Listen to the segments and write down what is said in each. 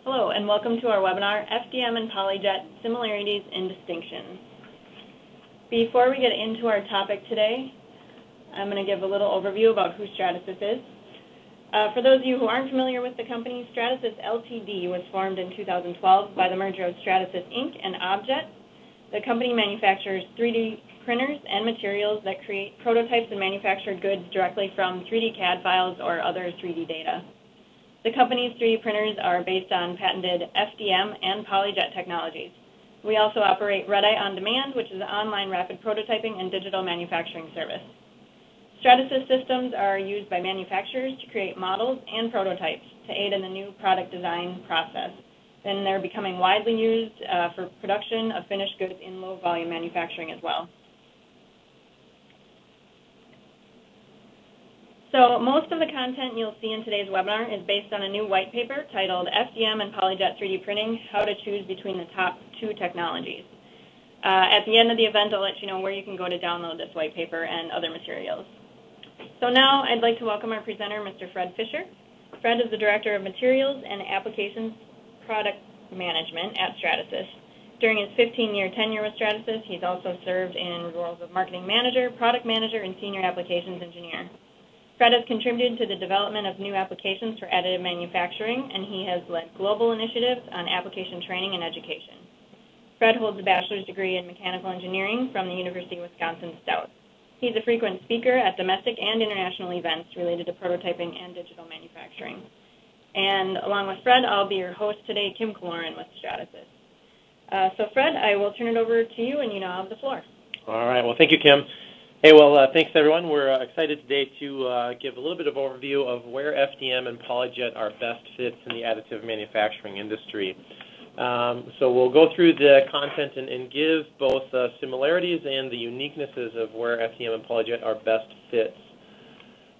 Hello, and welcome to our webinar, FDM and PolyJet, Similarities and Distinctions. Before we get into our topic today, I'm going to give a little overview about who Stratasys is. For those of you who aren't familiar with the company, Stratasys Ltd. was formed in 2012 by the merger of Stratasys Inc. and Objet. The company manufactures 3D printers and materials that create prototypes and manufacture goods directly from 3D CAD files or other 3D data. The company's 3D printers are based on patented FDM and PolyJet technologies. We also operate Red-Eye On Demand, which is an online rapid prototyping and digital manufacturing service. Stratasys systems are used by manufacturers to create models and prototypes to aid in the new product design process. And they're becoming widely used for production of finished goods in low-volume manufacturing as well. So most of the content you'll see in today's webinar is based on a new white paper titled FDM and PolyJet 3D Printing, How to Choose Between the Top Two Technologies. At the end of the event, I'll let you know where you can go to download this white paper and other materials. So now I'd like to welcome our presenter, Mr. Fred Fisher. Fred is the Director of Materials and Applications Product Management at Stratasys. During his 15-year tenure with Stratasys, he's also served in roles of Marketing Manager, Product Manager, and Senior Applications Engineer. Fred has contributed to the development of new applications for additive manufacturing, and he has led global initiatives on application training and education. Fred holds a bachelor's degree in mechanical engineering from the University of Wisconsin-Stout. He's a frequent speaker at domestic and international events related to prototyping and digital manufacturing. And along with Fred, I'll be your host today, Kim Kaloran with Stratasys. So Fred, I will turn it over to you, and you now have the floor. All right. Well, thank you, Kim. Hey, well, thanks, everyone. We're excited today to give a little bit of overview of where FDM and PolyJet are best fits in the additive manufacturing industry. So we'll go through the content and give both similarities and the uniquenesses of where FDM and PolyJet are best fits.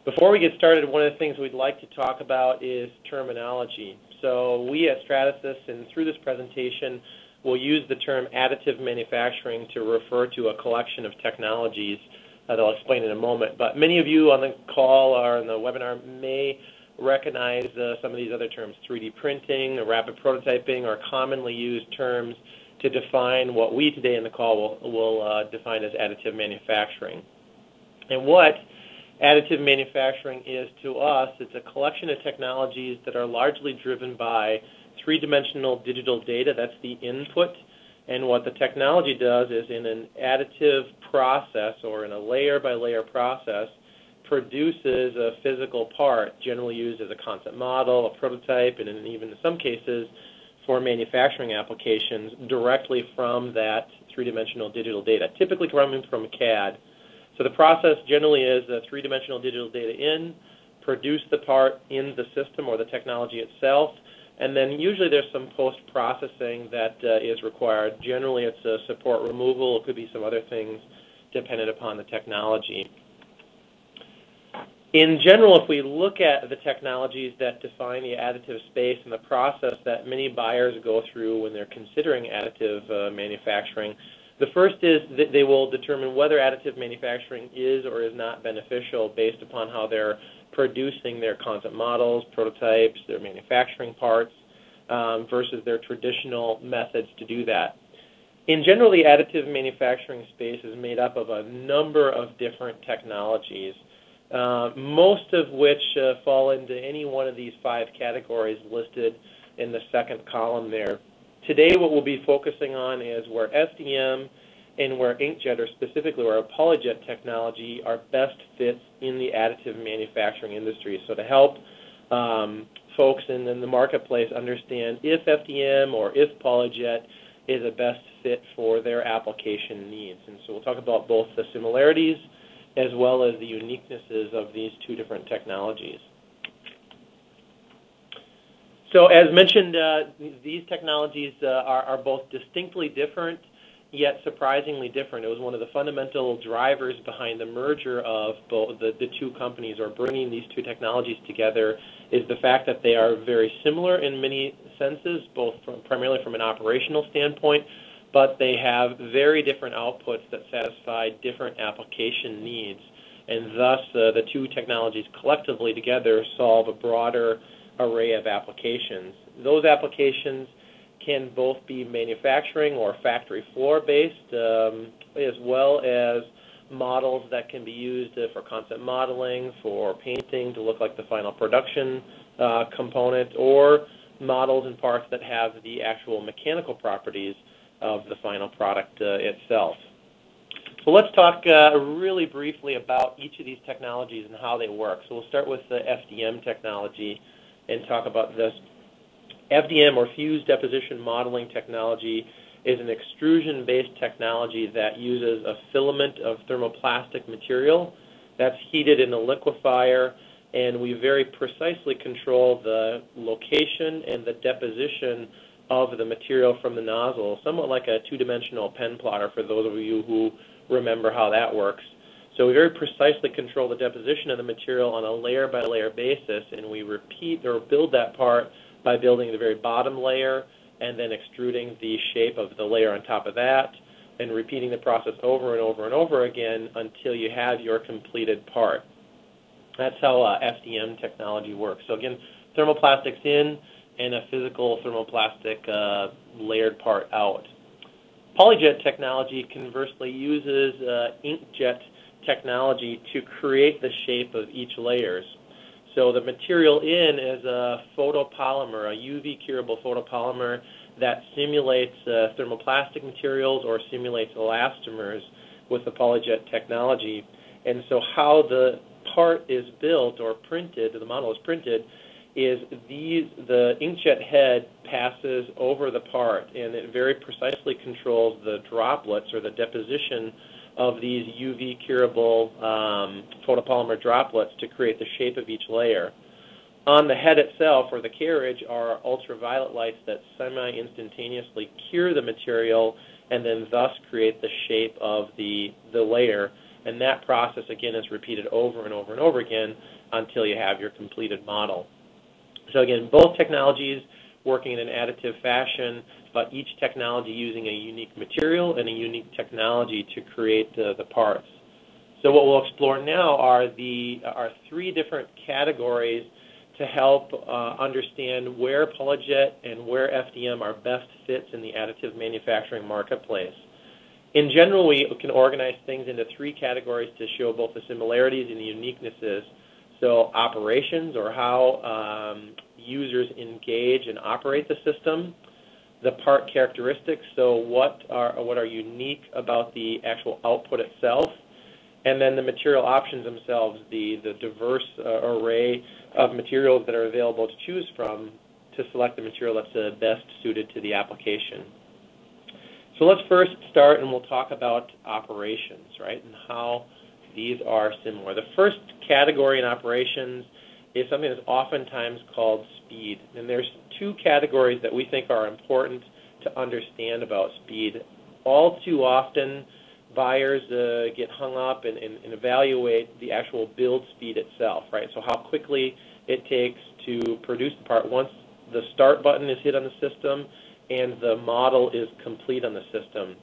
Before we get started, one of the things we'd like to talk about is terminology. So we at Stratasys, and through this presentation, will use the term additive manufacturing to refer to a collection of technologies that I'll explain in a moment. But many of you on the call or on the webinar may recognize some of these other terms. 3D printing, rapid prototyping are commonly used terms to define what we today in the call will define as additive manufacturing. And what additive manufacturing is to us, it's a collection of technologies that are largely driven by three-dimensional digital data. That's the input. And what the technology does is in an additive process or in a layer-by-layer process produces a physical part, generally used as a concept model, a prototype, and even in some cases for manufacturing applications directly from that three-dimensional digital data, typically coming from CAD. So the process generally is three-dimensional digital data in, produce the part in the system or the technology itself, and then usually there's some post-processing that is required. Generally it's a support removal. It could be some other things dependent upon the technology. In general, if we look at the technologies that define the additive space and the process that many buyers go through when they're considering additive manufacturing, the first is that they will determine whether additive manufacturing is or is not beneficial based upon how they're producing their concept models, prototypes, their manufacturing parts, versus their traditional methods to do that. In general, the additive manufacturing space is made up of a number of different technologies, most of which fall into any one of these 5 categories listed in the second column there. Today what we'll be focusing on is where FDM and where inkjet, or specifically where PolyJet technology, are best fits in the additive manufacturing industry. So to help folks in the marketplace understand if FDM or if PolyJet is a best fit for their application needs. And so we'll talk about both the similarities as well as the uniquenesses of these two different technologies. So as mentioned, these technologies are both distinctly different, yet surprisingly different. It was one of the fundamental drivers behind the merger of both the two companies, or bringing these two technologies together, is the fact that they are very similar in many senses, both primarily from an operational standpoint, but they have very different outputs that satisfy different application needs. And thus, the two technologies collectively together solve a broader array of applications. Those applications can both be manufacturing or factory floor based, as well as models that can be used for concept modeling, for painting to look like the final production component, or models and parts that have the actual mechanical properties of the final product itself. So let's talk really briefly about each of these technologies and how they work. So we'll start with the FDM technology and talk about this. FDM, or Fused Deposition Modeling Technology, is an extrusion-based technology that uses a filament of thermoplastic material that's heated in a liquefier, and we very precisely control the location and the deposition of the material from the nozzle, somewhat like a two-dimensional pen plotter for those of you who remember how that works. So we very precisely control the deposition of the material on a layer-by-layer basis, and we repeat or build that part by building the very bottom layer and then extruding the shape of the layer on top of that and repeating the process over and over and over again until you have your completed part. That's how FDM technology works. So again, thermoplastics in and a physical thermoplastic layered part out. PolyJet technology conversely uses inkjet technology to create the shape of each layers. So the material in is a photopolymer, a UV curable photopolymer that simulates thermoplastic materials or simulates elastomers with the PolyJet technology. And so how the part is built or printed, the model is printed, is the inkjet head passes over the part, and it very precisely controls the droplets or the deposition of these UV curable photopolymer droplets to create the shape of each layer. On the head itself, or the carriage, are ultraviolet lights that semi-instantaneously cure the material and then thus create the shape of the layer. And that process, again, is repeated over and over and over again until you have your completed model. So again, both technologies working in an additive fashion, but each technology using a unique material and a unique technology to create the parts. So what we'll explore now are three different categories to help understand where PolyJet and where FDM are best fits in the additive manufacturing marketplace. In general, we can organize things into three categories to show both the similarities and the uniquenesses. So operations, or how users engage and operate the system. The part characteristics, so what are unique about the actual output itself. And then the material options themselves, the diverse array of materials that are available to choose from to select the material that's best suited to the application. So let's first start, and we'll talk about operations, right, and how these are similar. The first category in operations is something that's oftentimes called speed. And there's two categories that we think are important to understand about speed. All too often, buyers get hung up and evaluate the actual build speed itself, right? So how quickly it takes to produce the part once the start button is hit on the system and the model is complete on the system.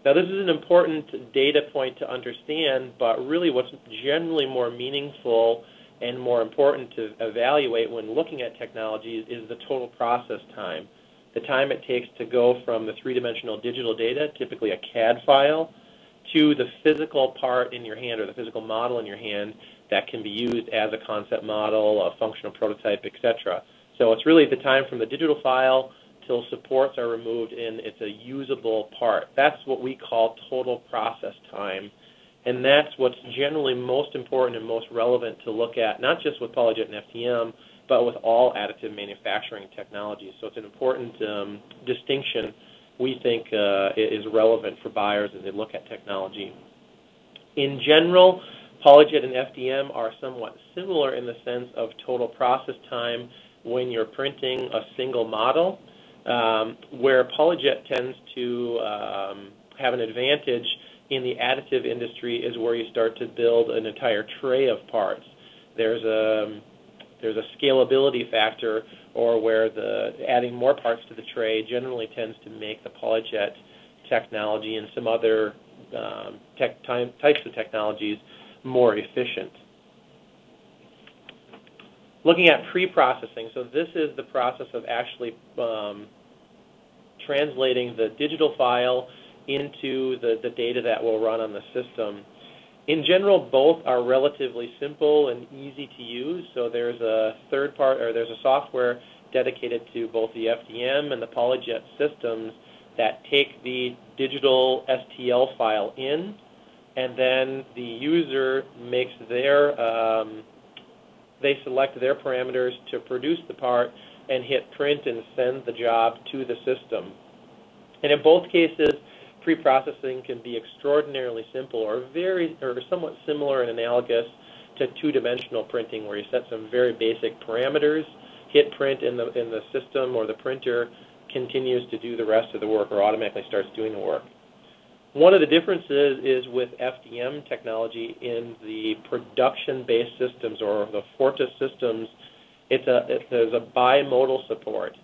Now, this is an important data point to understand, but really what's generally more meaningful and more important to evaluate when looking at technologies is the total process time. The time it takes to go from the three-dimensional digital data, typically a CAD file, to the physical part in your hand or the physical model in your hand that can be used as a concept model, a functional prototype, etc. So it's really the time from the digital file till supports are removed and it's a usable part. That's what we call total process time. And that's what's generally most important and most relevant to look at, not just with PolyJet and FDM, but with all additive manufacturing technologies. So it's an important distinction we think is relevant for buyers as they look at technology. In general, PolyJet and FDM are somewhat similar in the sense of total process time when you're printing a single model, where PolyJet tends to have an advantage in the additive industry is where you start to build an entire tray of parts. There's a scalability factor, or where adding more parts to the tray generally tends to make the PolyJet technology and some other types of technologies more efficient. Looking at pre-processing, so this is the process of actually translating the digital file into the data that will run on the system. In general, both are relatively simple and easy to use. So there's a there's a software dedicated to both the FDM and the PolyJet systems that take the digital STL file in, and then the user makes their they select their parameters to produce the part and hit print and send the job to the system. And in both cases, pre-processing can be extraordinarily simple or somewhat similar and analogous to two-dimensional printing, where you set some very basic parameters, hit print in the system, or the printer continues to do the rest of the work or automatically starts doing the work. One of the differences is with FDM technology in the production-based systems or the Fortis systems. There's a bimodal support,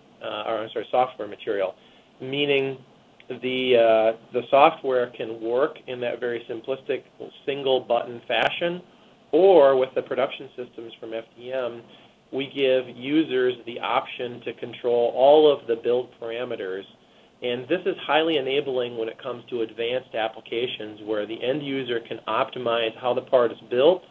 software material, meaning the software can work in that very simplistic single-button fashion, or with the production systems from FDM, we give users the option to control all of the build parameters. And this is highly enabling when it comes to advanced applications where the end user can optimize how the part is built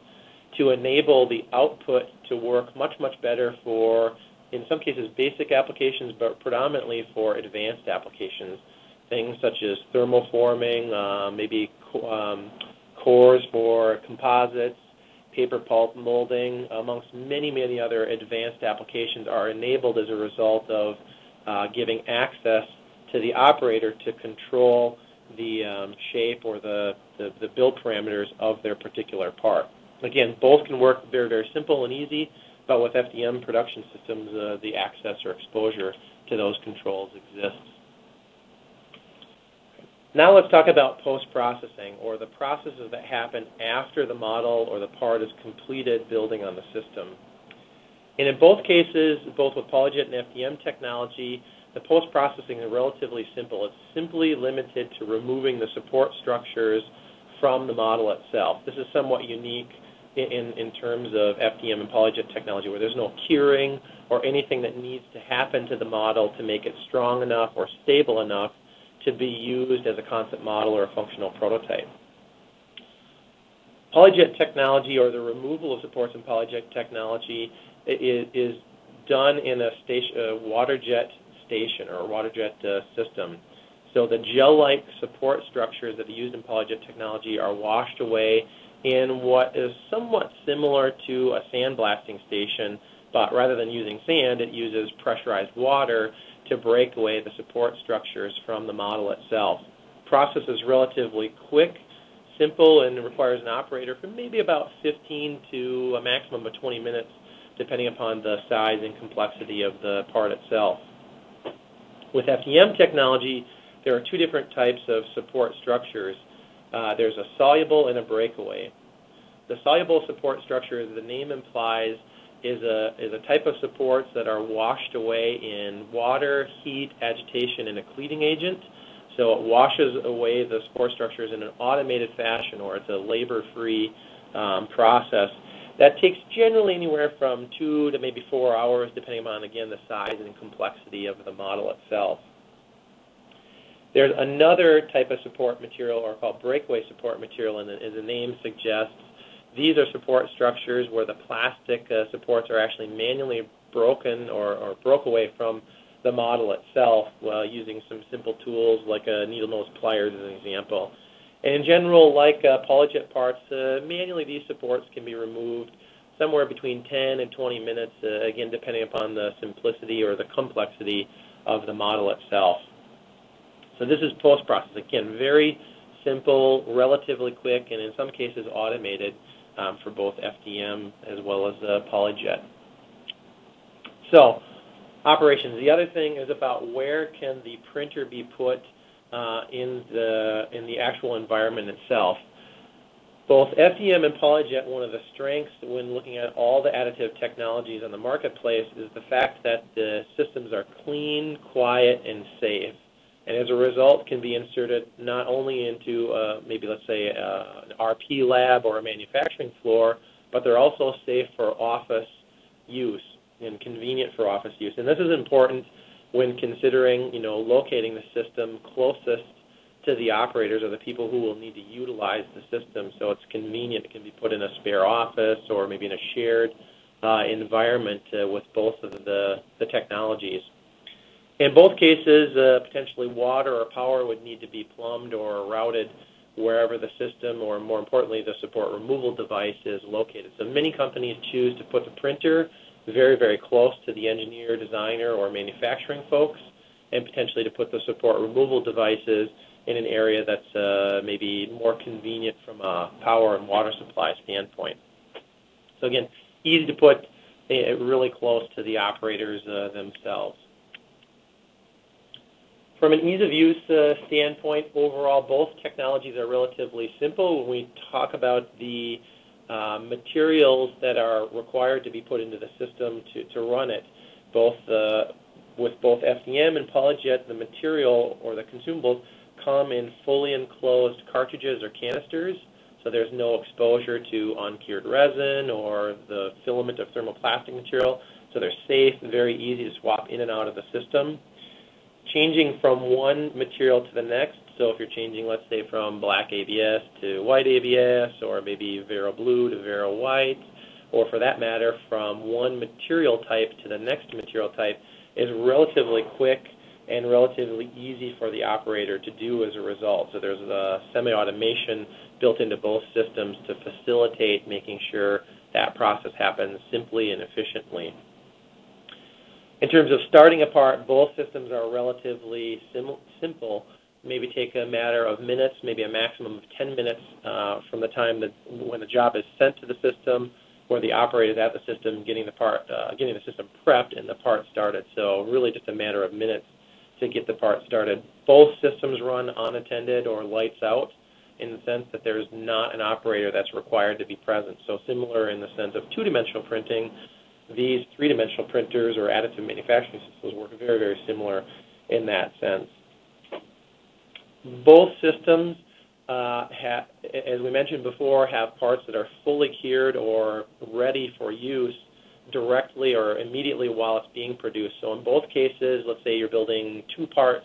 to enable the output to work much, much better for, in some cases, basic applications, but predominantly for advanced applications. Things such as thermoforming, maybe cores for composites, paper pulp molding, amongst many, many other advanced applications are enabled as a result of giving access to the operator to control the shape or the build parameters of their particular part. Again, both can work very, very simple and easy, but with FDM production systems, the access or exposure to those controls exists. Now let's talk about post-processing, or the processes that happen after the model or the part is completed building on the system. And in both cases, both with PolyJet and FDM technology, the post-processing is relatively simple. It's simply limited to removing the support structures from the model itself. This is somewhat unique in terms of FDM and PolyJet technology, where there's no curing or anything that needs to happen to the model to make it strong enough or stable enough to be used as a concept model or a functional prototype. PolyJet technology, or the removal of supports in PolyJet technology, is done in a water jet station or water jet system. So the gel-like support structures that are used in PolyJet technology are washed away in what is somewhat similar to a sandblasting station, but rather than using sand, it uses pressurized water to break away the support structures from the model itself. The process is relatively quick, simple, and requires an operator for maybe about 15 to a maximum of 20 minutes, depending upon the size and complexity of the part itself. With FDM technology, there are two different types of support structures. There's a soluble and a breakaway. The soluble support structure, as the name implies, is a type of supports that are washed away in water, heat, agitation, and a cleating agent. So it washes away the support structures in an automated fashion, or it's a labor-free process. That takes generally anywhere from 2 to maybe 4 hours, depending on, again, the size and complexity of the model itself. There's another type of support material, or called breakaway support material, and as the name suggests, these are support structures where the plastic supports are actually manually broken or broke away from the model itself using some simple tools like needle nose pliers as an example. And in general, like PolyJet parts, manually these supports can be removed somewhere between 10 and 20 minutes, again depending upon the simplicity or the complexity of the model itself. So this is post-process. Again, very simple, relatively quick, and in some cases automated for both FDM as well as PolyJet. So, operations. The other thing is about where can the printer be put in the actual environment itself. Both FDM and PolyJet, one of the strengths when looking at all the additive technologies on the marketplace is the fact that the systems are clean, quiet, and safe. And as a result, can be inserted not only into maybe, let's say, an RP lab or a manufacturing floor, but they're also safe for office use and convenient for office use. And this is important when considering, locating the system closest to the operators or the people who will need to utilize the system, so it's convenient. It can be put in a spare office or maybe in a shared environment with both of the technologies. In both cases, potentially water or power would need to be plumbed or routed wherever the system, or more importantly, the support removal device is located. So many companies choose to put the printer very, very close to the engineer, designer, or manufacturing folks, and potentially to put the support removal devices in an area that's maybe more convenient from a power and water supply standpoint. So again, easy to put really close to the operators themselves. From an ease of use standpoint, overall, both technologies are relatively simple. When we talk about the materials that are required to be put into the system to run it, with both FDM and PolyJet, the material or the consumables come in fully enclosed cartridges or canisters, so there's no exposure to uncured resin or the filament of thermoplastic material, so they're safe and very easy to swap in and out of the system. Changing from one material to the next, so if you're changing, let's say, from black ABS to white ABS, or maybe Vero Blue to Vero White, or for that matter, from one material type to the next material type, is relatively quick and relatively easy for the operator to do as a result. So there's a semi-automation built into both systems to facilitate making sure that process happens simply and efficiently. In terms of starting a part, both systems are relatively simple. Maybe take a matter of minutes, maybe a maximum of 10 minutes from the time when the job is sent to the system, where the operator is at the system getting the system prepped and the part started. So really just a matter of minutes to get the part started. Both systems run unattended or lights out, in the sense that there's not an operator that's required to be present. So similar in the sense of two-dimensional printing, these three-dimensional printers or additive manufacturing systems work very, very similar in that sense. Both systems, as we mentioned before, have parts that are fully cured or ready for use directly or immediately while it's being produced. So in both cases, let's say you're building two parts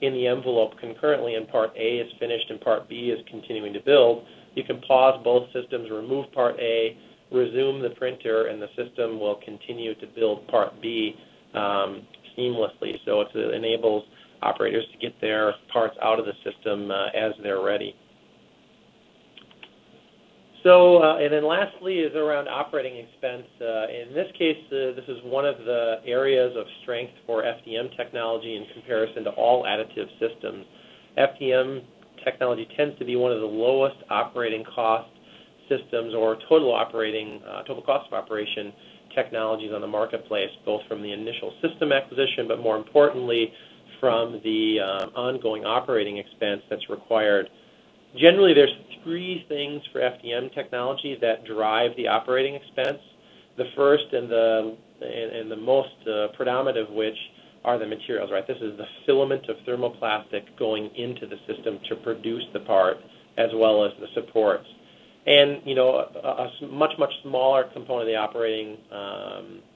in the envelope concurrently, and part A is finished and part B is continuing to build, you can pause both systems, remove part A, resume the printer, and the system will continue to build part B seamlessly. So it enables operators to get their parts out of the system as they're ready. So, and then lastly is around operating expense. In this case, this is one of the areas of strength for FDM technology in comparison to all additive systems. FDM technology tends to be one of the lowest operating cost systems or total cost of operation technologies on the marketplace, both from the initial system acquisition, but more importantly, from the ongoing operating expense that's required. Generally, there's three things for FDM technology that drive the operating expense. The first and the most predominant of which are the materials, right? This is the filament of thermoplastic going into the system to produce the part, as well as the supports. And, a much, much smaller component of the operating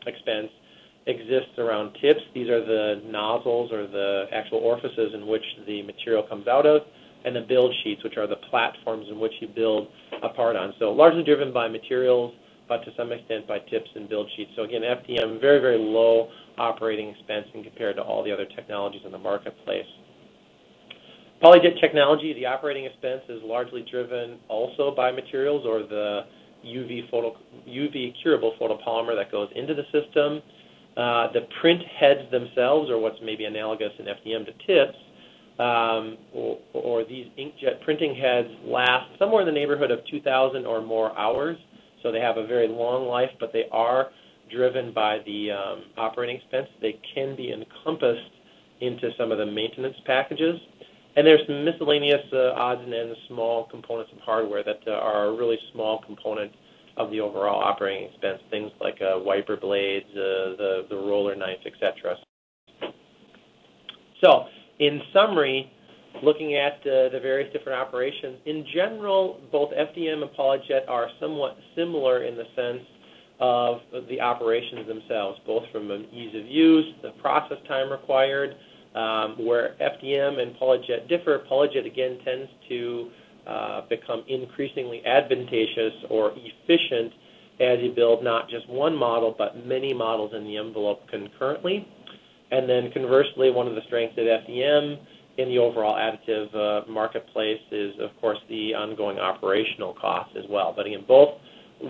expense exists around tips. These are the nozzles or the actual orifices in which the material comes out of, and the build sheets, which are the platforms in which you build a part on. So largely driven by materials, but to some extent by tips and build sheets. So again, FDM, very, very low operating expense compared to all the other technologies in the marketplace. PolyJet technology, the operating expense is largely driven also by materials or the UV curable photopolymer that goes into the system. The print heads themselves, or what's maybe analogous in FDM to tips, or these inkjet printing heads last somewhere in the neighborhood of 2,000 or more hours. So they have a very long life, but they are driven by the operating expense. They can be encompassed into some of the maintenance packages. And there's some miscellaneous odds and ends, small components of hardware that are a really small component of the overall operating expense, things like wiper blades, the roller knife, etc. So, in summary, looking at the various different operations, in general, both FDM and PolyJet are somewhat similar in the sense of the operations themselves, both from an ease of use, the process time required. Where FDM and PolyJet differ, PolyJet again tends to become increasingly advantageous or efficient as you build not just one model but many models in the envelope concurrently. And then conversely, one of the strengths of FDM in the overall additive marketplace is, of course, the ongoing operational costs as well. But again, both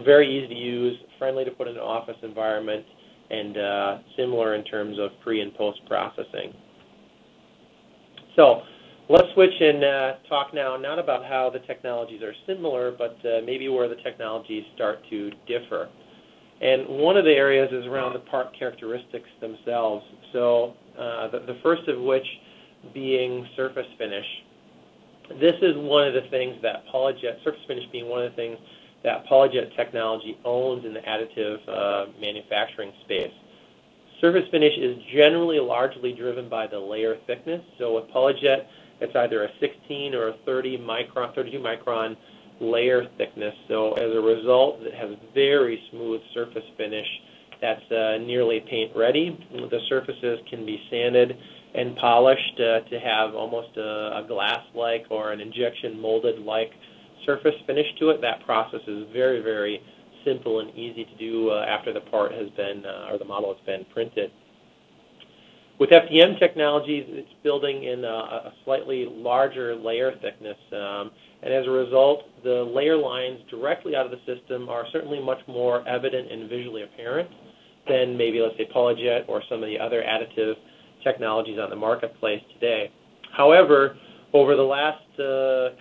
very easy to use, friendly to put in an office environment, and similar in terms of pre- and post-processing. So let's switch and talk now not about how the technologies are similar, but maybe where the technologies start to differ. And one of the areas is around the part characteristics themselves. So the first of which being surface finish. This is one of the things that PolyJet, surface finish being one of the things that PolyJet technology owns in the additive manufacturing space. Surface finish is generally largely driven by the layer thickness. So with PolyJet, it's either a 16 or a 32 micron layer thickness. So as a result, it has very smooth surface finish that's nearly paint ready. The surfaces can be sanded and polished to have almost a glass-like or an injection molded-like surface finish to it. That process is very, very simple and easy to do after the part has been, or the model has been printed. With FDM technologies, it's building in a slightly larger layer thickness, and as a result, the layer lines directly out of the system are certainly much more evident and visually apparent than maybe, let's say, PolyJet or some of the other additive technologies on the marketplace today. However, over the last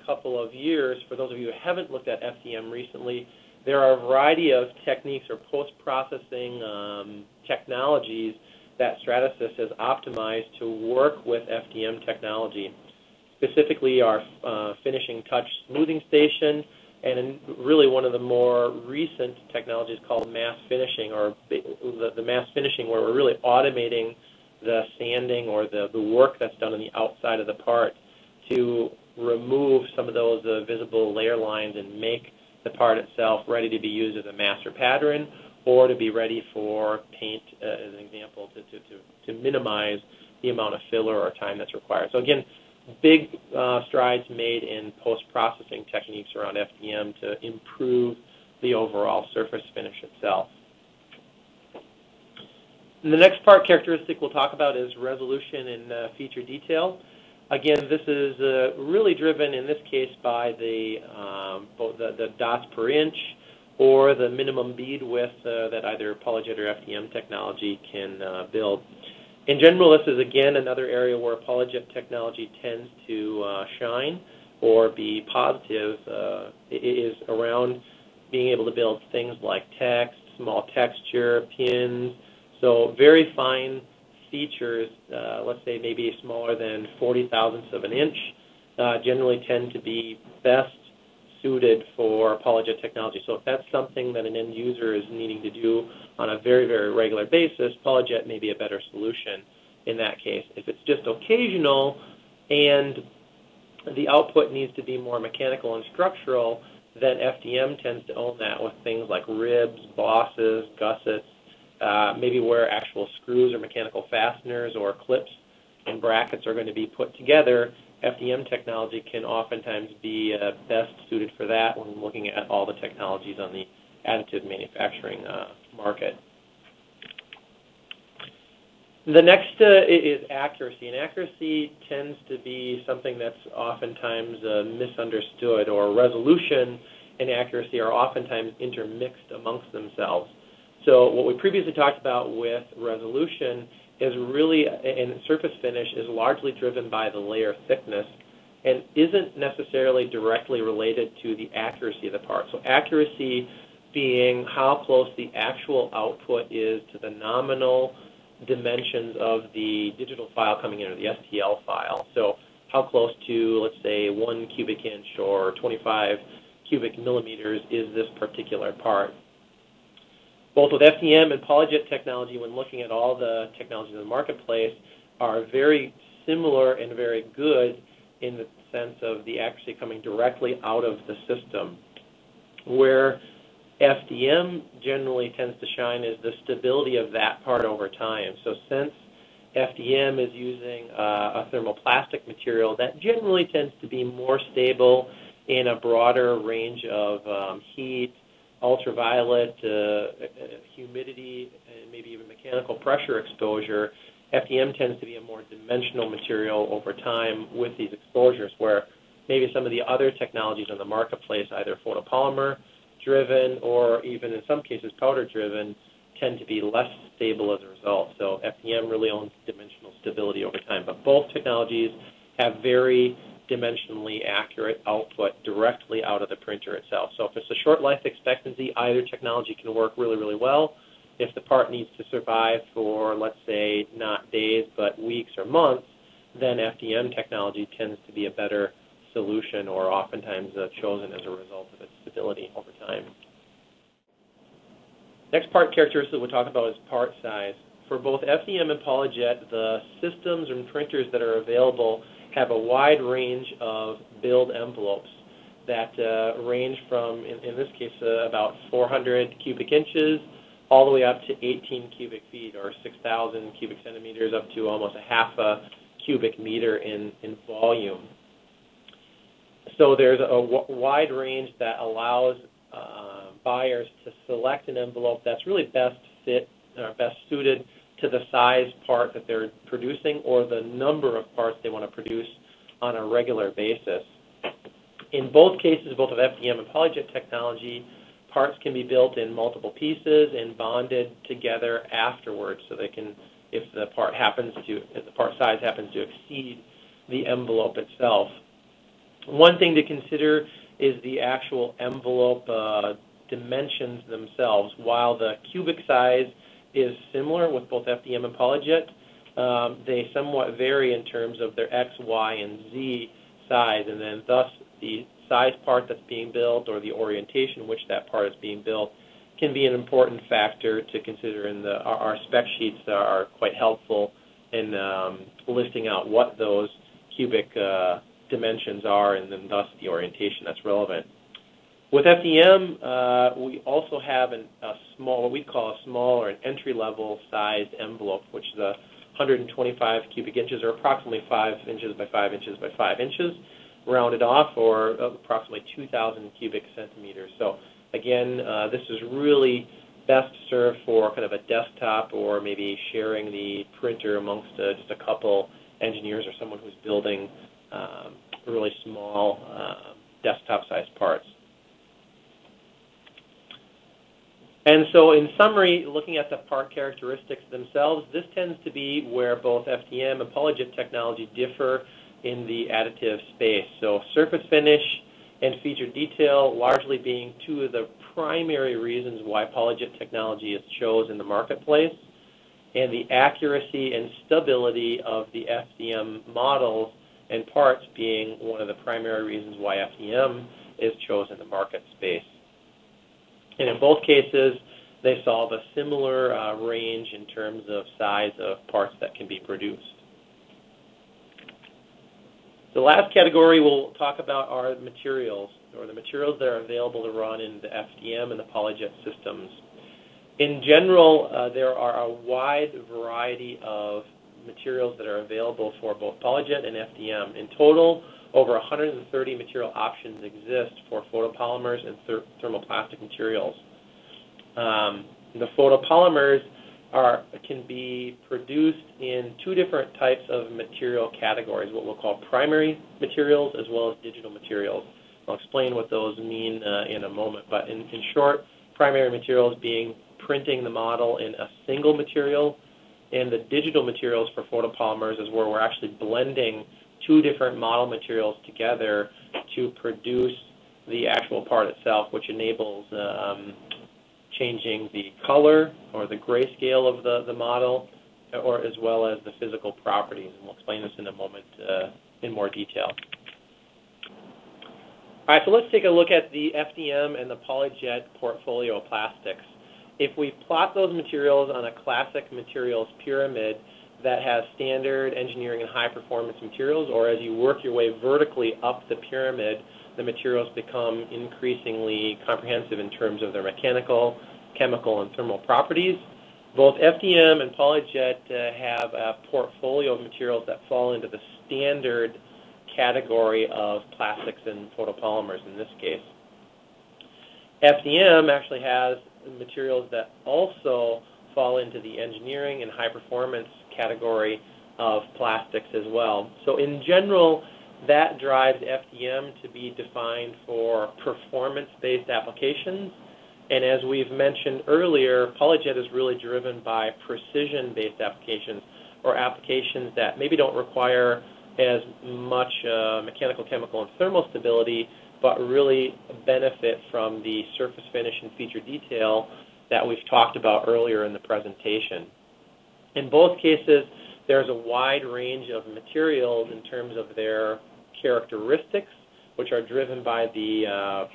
couple of years, for those of you who haven't looked at FDM recently, there are a variety of techniques or post-processing technologies that Stratasys has optimized to work with FDM technology. Specifically, our finishing touch smoothing station, and really one of the more recent technologies called mass finishing, or the mass finishing, where we're really automating the sanding or the work that's done on the outside of the part to remove some of those visible layer lines and make the part itself ready to be used as a master pattern or to be ready for paint, as an example, to minimize the amount of filler or time that's required. So again, big strides made in post-processing techniques around FDM to improve the overall surface finish itself. And the next part characteristic we'll talk about is resolution and feature detail. Again, this is really driven in this case by both the dots per inch or the minimum bead width that either PolyJet or FDM technology can build. In general, this is again another area where PolyJet technology tends to shine or be positive. It is around being able to build things like text, small texture, pins, so very fine features, let's say maybe smaller than 40,000ths of an inch, generally tend to be best suited for PolyJet technology. So if that's something that an end user is needing to do on a very, very regular basis, PolyJet may be a better solution in that case. If it's just occasional and the output needs to be more mechanical and structural, then FDM tends to own that with things like ribs, bosses, gussets, maybe where actual screws or mechanical fasteners or clips and brackets are going to be put together. FDM technology can oftentimes be best suited for that when looking at all the technologies on the additive manufacturing market. The next is accuracy, and accuracy tends to be something that's oftentimes misunderstood, or resolution and accuracy are oftentimes intermixed amongst themselves. So what we previously talked about with resolution is really, and surface finish is largely driven by the layer thickness and isn't necessarily directly related to the accuracy of the part. So accuracy being how close the actual output is to the nominal dimensions of the digital file coming in, or the STL file. So how close to, let's say, 1 cubic inch or 25 cubic millimeters is this particular part. Both with FDM and PolyJet technology, when looking at all the technologies in the marketplace, are very similar and very good in the sense of the accuracy coming directly out of the system. Where FDM generally tends to shine is the stability of that part over time. So since FDM is using a thermoplastic material, that generally tends to be more stable in a broader range of heat, ultraviolet, humidity, and maybe even mechanical pressure exposure. FDM tends to be a more dimensional material over time with these exposures, where maybe some of the other technologies on the marketplace, either photopolymer-driven or even in some cases powder-driven, tend to be less stable as a result. So FDM really owns dimensional stability over time. But both technologies have very dimensionally accurate output directly out of the printer itself. So if it's a short life expectancy, either technology can work really, really well. If the part needs to survive for, let's say, not days, but weeks or months, then FDM technology tends to be a better solution, or oftentimes chosen as a result of its stability over time. Next part characteristic we'll talk about is part size. For both FDM and PolyJet, the systems and printers that are available have a wide range of build envelopes that range from, in this case, about 400 cubic inches all the way up to 18 cubic feet, or 6,000 cubic centimeters, up to almost a half a cubic meter in volume. So there's a wide range that allows buyers to select an envelope that's really best fit, or best suited to the size part that they're producing or the number of parts they want to produce on a regular basis. In both cases, both of FDM and PolyJet technology, parts can be built in multiple pieces and bonded together afterwards, so they can, if the part size happens to exceed the envelope itself. One thing to consider is the actual envelope dimensions themselves. While the cubic size is similar with both FDM and PolyJet, they somewhat vary in terms of their X, Y, and Z size, and then thus the size part that's being built or the orientation in which that part is being built can be an important factor to consider. And our spec sheets are quite helpful in listing out what those cubic dimensions are, and then thus the orientation that's relevant. With FDM, we also have what we call a small or an entry-level sized envelope, which is 125 cubic inches, or approximately 5 inches by 5 inches by 5 inches, rounded off, or approximately 2,000 cubic centimeters. So again, this is really best served for kind of a desktop, or maybe sharing the printer amongst just a couple engineers or someone who's building really small desktop-sized parts. And so in summary, looking at the part characteristics themselves, this tends to be where both FDM and PolyJet technology differ in the additive space. So surface finish and feature detail largely being two of the primary reasons why PolyJet technology is chosen in the marketplace, and the accuracy and stability of the FDM models and parts being one of the primary reasons why FDM is chosen in the market space. And in both cases, they solve a similar range in terms of size of parts that can be produced. The last category we'll talk about are materials, or the materials that are available to run in the FDM and the PolyJet systems. In general, there are a wide variety of materials that are available for both PolyJet and FDM. In total, over 130 material options exist for photopolymers and thermoplastic materials. The photopolymers can be produced in two different types of material categories, what we'll call primary materials as well as digital materials. I'll explain what those mean in a moment, but in short, primary materials being printing the model in a single material, and the digital materials for photopolymers is where we're actually blending two different model materials together to produce the actual part itself, which enables changing the color or the grayscale of the model, or as well as the physical properties. And we'll explain this in a moment in more detail. All right, so let's take a look at the FDM and the PolyJet portfolio of plastics. If we plot those materials on a classic materials pyramid that has standard engineering and high-performance materials, or as you work your way vertically up the pyramid, the materials become increasingly comprehensive in terms of their mechanical, chemical, and thermal properties. Both FDM and PolyJet have a portfolio of materials that fall into the standard category of plastics and photopolymers in this case. FDM actually has materials that also fall into the engineering and high performance category of plastics as well. So in general, that drives FDM to be defined for performance-based applications. And as we've mentioned earlier, PolyJet is really driven by precision-based applications, or applications that maybe don't require as much mechanical, chemical, and thermal stability, but really benefit from the surface finish and feature detail that we've talked about earlier in the presentation. In both cases, there's a wide range of materials in terms of their characteristics, which are driven by the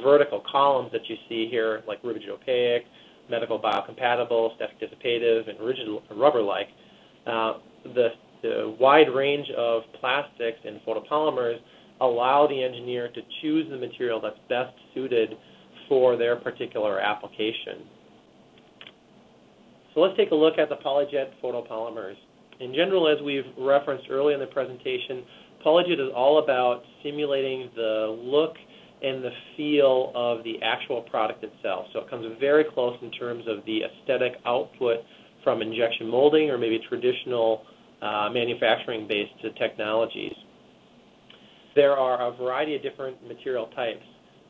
vertical columns that you see here, like rigid opaque, medical biocompatible, static dissipative, and rigid rubber-like. The wide range of plastics and photopolymers allow the engineer to choose the material that's best suited for their particular application. So let's take a look at the PolyJet photopolymers. In general, as we've referenced earlier in the presentation, PolyJet is all about simulating the look and the feel of the actual product itself. So it comes very close in terms of the aesthetic output from injection molding or maybe traditional manufacturing-based technologies. There are a variety of different material types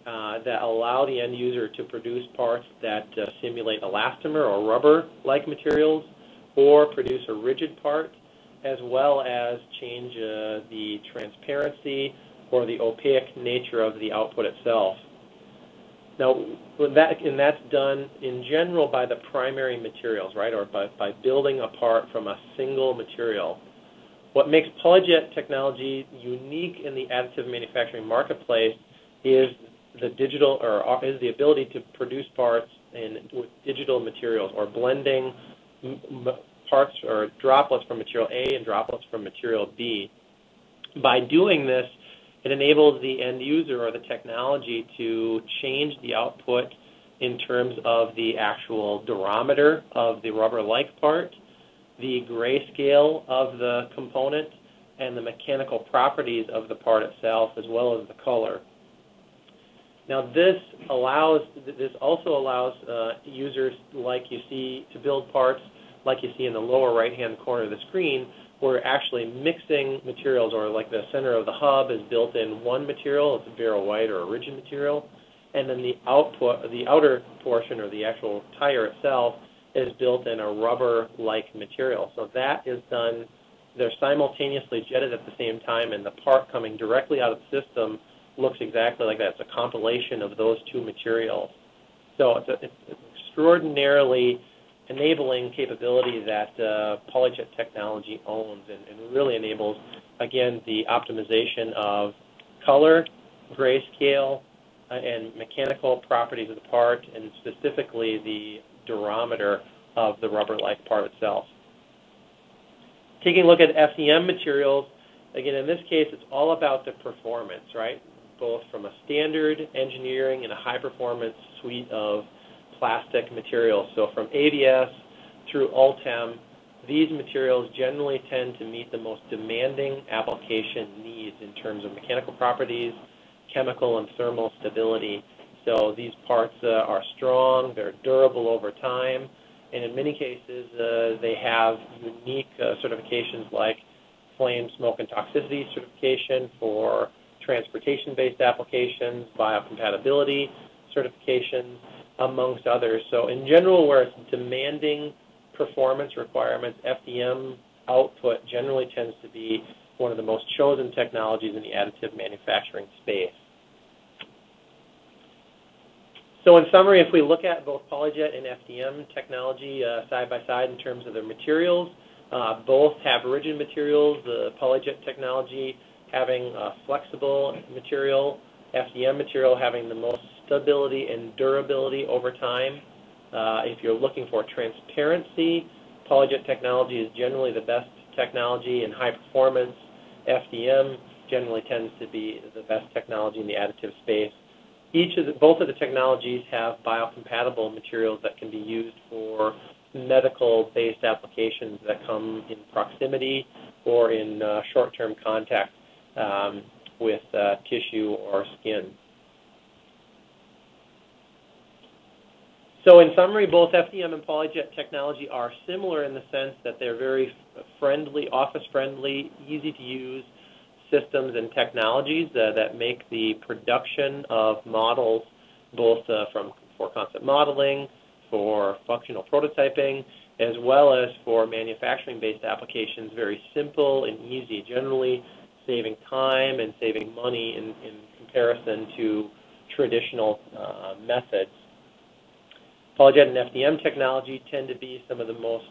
that allow the end user to produce parts that simulate elastomer or rubber-like materials, or produce a rigid part, as well as change the transparency or the opaque nature of the output itself. Now, that's done in general by the primary materials, right, or by building a part from a single material. What makes PolyJet technology unique in the additive manufacturing marketplace is the ability to produce parts with digital materials, or blending parts or droplets from material A and droplets from material B. By doing this, it enables the end user or the technology to change the output in terms of the actual durometer of the rubber-like part, the grayscale of the component, and the mechanical properties of the part itself, as well as the color. Now, this also allows users, like you see, to build parts like you see in the lower right-hand corner of the screen, where actually mixing materials, or like the center of the hub is built in one material, it's a barrel white or a rigid material, and then the outer portion, or the actual tire itself, is built in a rubber-like material. So that is done, they're simultaneously jetted at the same time, and the part coming directly out of the system looks exactly like that. It's a compilation of those two materials. So it's an extraordinarily enabling capability that PolyJet technology owns, and really enables, again, the optimization of color, grayscale, and mechanical properties of the part, and specifically the durometer of the rubber-like part itself. Taking a look at FDM materials, again, in this case, it's all about the performance, right? Both from a standard engineering and a high-performance suite of plastic materials. So from ABS through Ultem, these materials generally tend to meet the most demanding application needs in terms of mechanical properties, chemical and thermal stability. So these parts are strong, they're durable over time, and in many cases they have unique certifications like flame, smoke, and toxicity certification for transportation-based applications, biocompatibility certifications, amongst others. So in general, where it's demanding performance requirements, FDM output generally tends to be one of the most chosen technologies in the additive manufacturing space. So in summary, if we look at both PolyJet and FDM technology side by side in terms of their materials, both have rigid materials, the PolyJet technology having a flexible material, FDM material having the most stability and durability over time. If you're looking for transparency, PolyJet technology is generally the best technology in high performance. FDM generally tends to be the best technology in the additive space. Both of the technologies have biocompatible materials that can be used for medical-based applications that come in proximity or in short-term contact with tissue or skin. So in summary, both FDM and PolyJet technology are similar in the sense that they're very friendly, office-friendly, easy-to-use systems and technologies that make the production of models both for concept modeling, for functional prototyping, as well as for manufacturing-based applications very simple and easy, generally saving time and saving money in comparison to traditional methods. PolyJet and FDM technology tend to be some of the most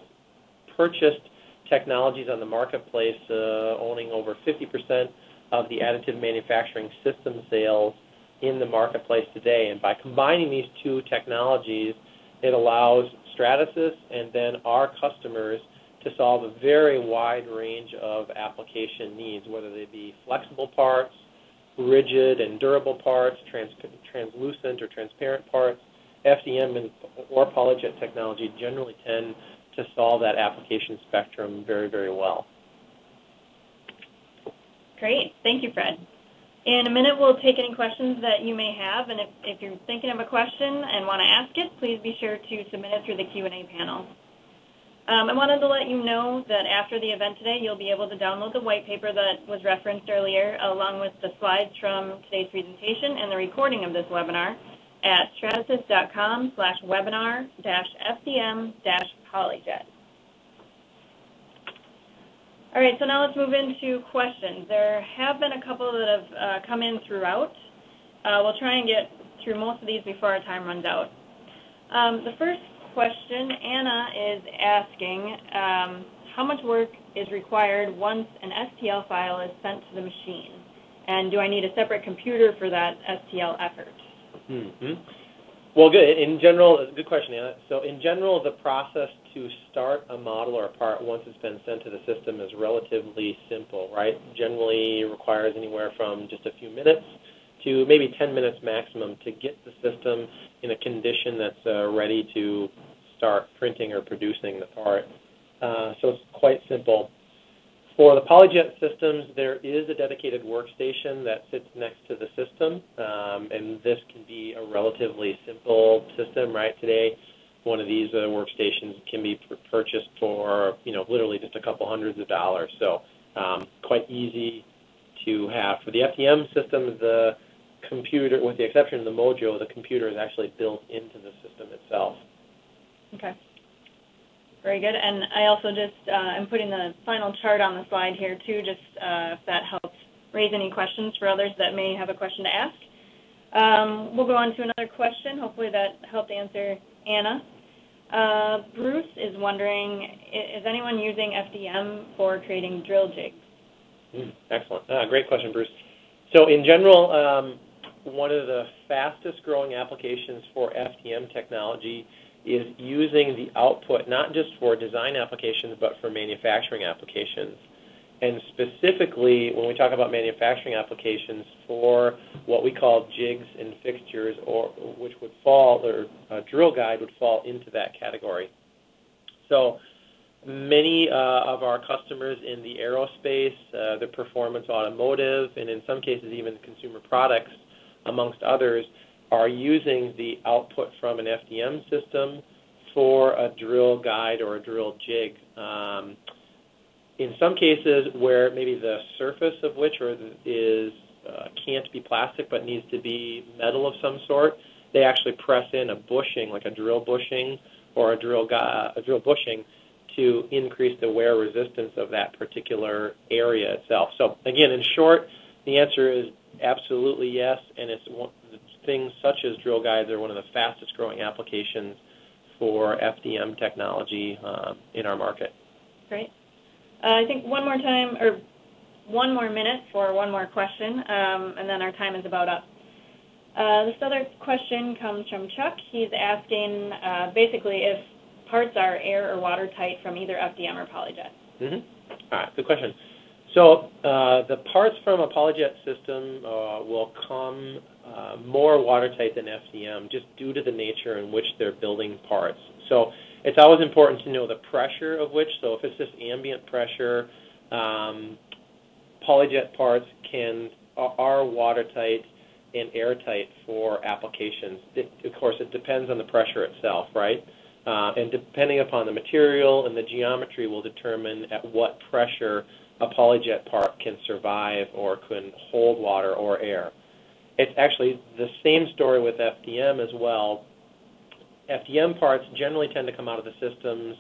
purchased technologies on the marketplace, owning over 50% of the additive manufacturing system sales in the marketplace today. And by combining these two technologies, it allows Stratasys and then our customers to solve a very wide range of application needs, whether they be flexible parts, rigid and durable parts, translucent or transparent parts. FDM or PolyJet technology generally tend to solve that application spectrum very, very well. Great. Thank you, Fred. In a minute, we'll take any questions that you may have, and if you're thinking of a question and want to ask it, please be sure to submit it through the Q&A panel. I wanted to let you know that after the event today, you'll be able to download the white paper that was referenced earlier, along with the slides from today's presentation and the recording of this webinar at stratasys.com/webinar-fdm-polyjet. All right, so now let's move into questions. There have been a couple that have come in throughout. We'll try and get through most of these before our time runs out. The first question, Anna is asking, how much work is required once an STL file is sent to the machine? And do I need a separate computer for that STL effort? Mm-hmm. Well, good. In general, good question, Anna. So in general, the process to start a model or a part once it's been sent to the system is relatively simple, right? Generally requires anywhere from just a few minutes to maybe 10 minutes maximum to get the system in a condition that's ready to start printing or producing the part. So it's quite simple. For the PolyJet systems, there is a dedicated workstation that sits next to the system, and this can be a relatively simple system, right? Today, one of these workstations can be purchased for, literally just a couple hundreds of dollars. So quite easy to have. For the FDM system, the computer, with the exception of the Mojo, the computer is actually built into the system itself. Okay. Very good. And I also just am putting the final chart on the slide here, too, just if that helps raise any questions for others that may have a question to ask. We'll go on to another question. Hopefully that helped answer Anna. Bruce is wondering, is anyone using FDM for creating drill jigs? Excellent. Great question, Bruce. So in general, one of the fastest growing applications for FDM technology is using the output not just for design applications but for manufacturing applications. And specifically, when we talk about manufacturing applications for what we call jigs and fixtures, or which would fall, or a drill guide would fall into that category. So many of our customers in the aerospace, the performance automotive, and in some cases even consumer products, amongst others, are using the output from an FDM system for a drill guide or a drill jig. In some cases where maybe the surface of which can't be plastic but needs to be metal of some sort, they actually press in a bushing, like a drill bushing or a drill bushing, to increase the wear resistance of that particular area itself. So again, in short, the answer is absolutely yes, and it's things such as drill guides are one of the fastest growing applications for FDM technology in our market. Great. I think one more minute for one more question, and then our time is about up. This other question comes from Chuck. He's asking basically if parts are air or watertight from either FDM or PolyJet. Mm-hmm. All right, good question. So the parts from a PolyJet system will come more watertight than FDM just due to the nature in which they're building parts. So it's always important to know the pressure of which. So if it's just ambient pressure, PolyJet parts are watertight and airtight for applications. Of course, it depends on the pressure itself, right? And depending upon the material and the geometry will determine at what pressure a PolyJet part can survive or can hold water or air. It's actually the same story with FDM as well. FDM parts generally tend to come out of the systems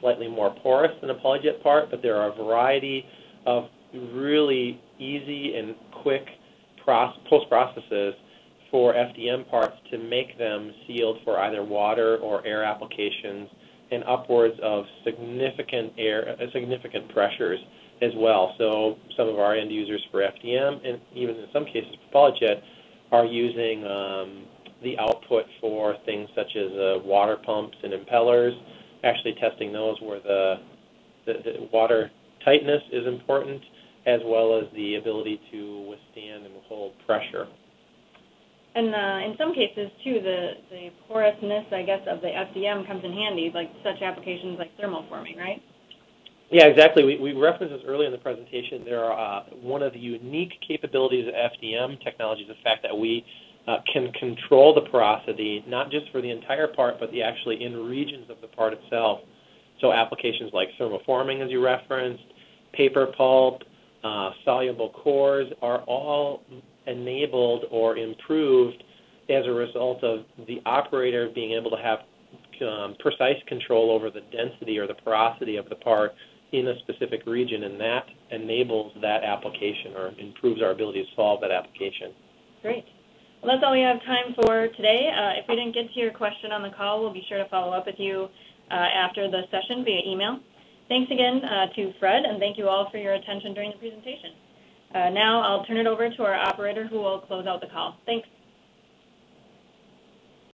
slightly more porous than a PolyJet part, but there are a variety of really easy and quick post-processes for FDM parts to make them sealed for either water or air applications and upwards of significant pressures as well. So some of our end users for FDM, and even in some cases for PolyJet, are using the output for things such as water pumps and impellers, actually testing those where the water tightness is important, as well as the ability to withstand and hold pressure. And in some cases, too, the porousness, I guess, of the FDM comes in handy, like such applications like thermoforming, right? Yeah, exactly. We referenced this earlier in the presentation. There are one of the unique capabilities of FDM technology is the fact that we can control the porosity, not just for the entire part, but actually in regions of the part itself. So applications like thermoforming, as you referenced, paper pulp, soluble cores are all enabled or improved as a result of the operator being able to have precise control over the density or the porosity of the part in a specific region, and that enables that application or improves our ability to solve that application. Great. Well, that's all we have time for today. If we didn't get to your question on the call, we'll be sure to follow up with you after the session via email. Thanks again to Fred, and thank you all for your attention during the presentation. Now I'll turn it over to our operator who will close out the call. Thanks.